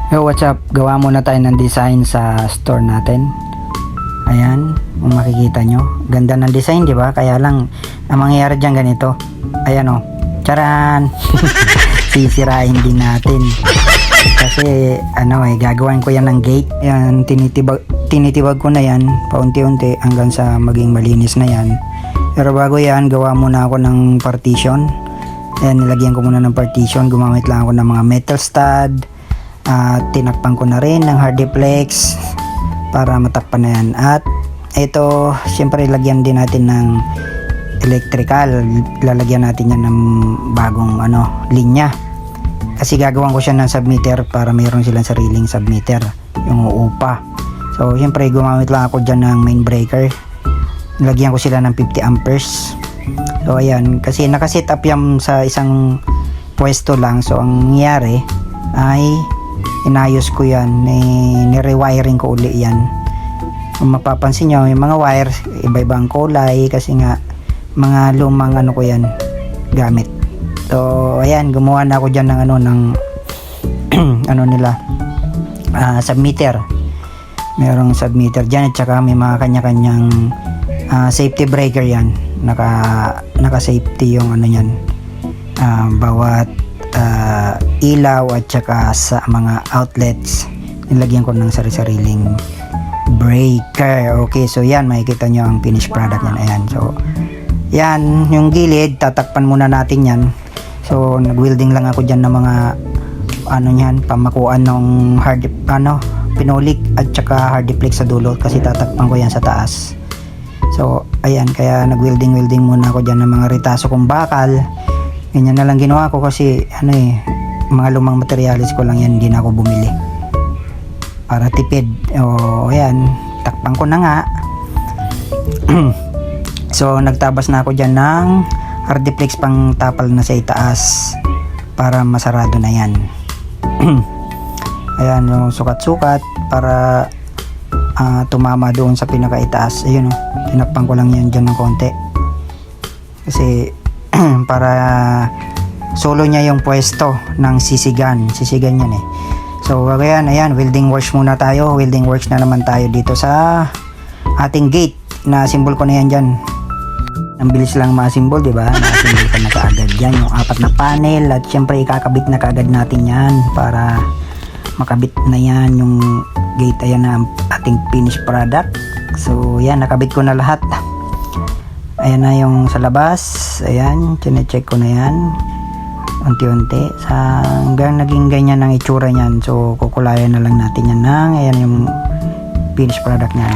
Yo, what's up? Gawa muna tayo ng design sa store natin. Ayan, kung makikita nyo. Ganda ng design, di ba? Kaya lang, ang mangyayari dyan ganito. Ayan o. Charan! Sisirain din natin. Kasi, gagawin ko yan ng gate. Ayan, tinitibag ko na yan. Paunti-unti hanggang sa maging malinis na yan. Pero bago yan, gawa muna ako ng partition. Ayan, nilagyan ko muna ng partition. Gumamit lang ako ng mga metal stud. Tinakpan ko na rin ng hardiplex para matakpan na yan. At ito, syempre lagyan din natin ng electrical. Lalagyan natin yan ng bagong linya. Kasi gagawan ko siya ng submeter para mayroon silang sariling submeter, yung uupa. So syempre gumamit lang ako dyan ng main breaker. Lagyan ko sila ng 50 amperes. So ayan, kasi nakaset up yan sa isang pwesto lang. So ang nangyari ay inayos ko yan, ni-rewiring ko uli yan. Kung mapapansin nyo, yung mga wire iba-ibang kulay kasi nga mga lumang ko yan gamit. So ayan, gumawa na ako dyan ng submeter. Merong submeter dyan at saka may mga kanya-kanyang safety breaker yan. Naka-safety yung yan, bawat ilaw at saka sa mga outlets nilagyan ko ng sari-sariling breaker. Okay, so yan, makikita nyo ang finished product yan. Ayan, so yan, yung gilid tatakpan muna natin yan. So nag-welding lang ako dyan ng mga pamakuan ng pinolik at saka hardiplex sa dulo kasi tatakpan ko yan sa taas. So ayan, kaya nag-welding muna ako dyan ng mga ritaso kong bakal. Ganyan na lang ginawa ko kasi mga lumang materialis ko lang yan, hindi na ako bumili para tipid. Ayan, takpan ko na nga. So nagtabas na ako dyan ng hardiplex pang tapal na sa itaas para masarado na yan. Ayan, yung sukat-sukat para tumama doon sa pinakaitaas. Ayun, tinakpan ko lang yan dyan ng konti kasi para solo niya yung pwesto ng sisigan yan eh. So ayan, welding works muna tayo. Welding works na naman tayo dito sa ating gate. Na symbol ko na yan dyan. Ang bilis lang ma-symbol, diba? Na-symbol ka na kaagad yan yung 4 na panel at syempre ikakabit na kaagad natin yan para makabit na yan yung gate. Ayan na ang ating finished product. So yan, nakabit ko na lahat. Ayan na yung sa labas. Ayan, chinecheck ko na yan unti-unti hanggang naging ganyan ang itsura niyan. So kukulayan na lang natin yan ayan yung finished product niya.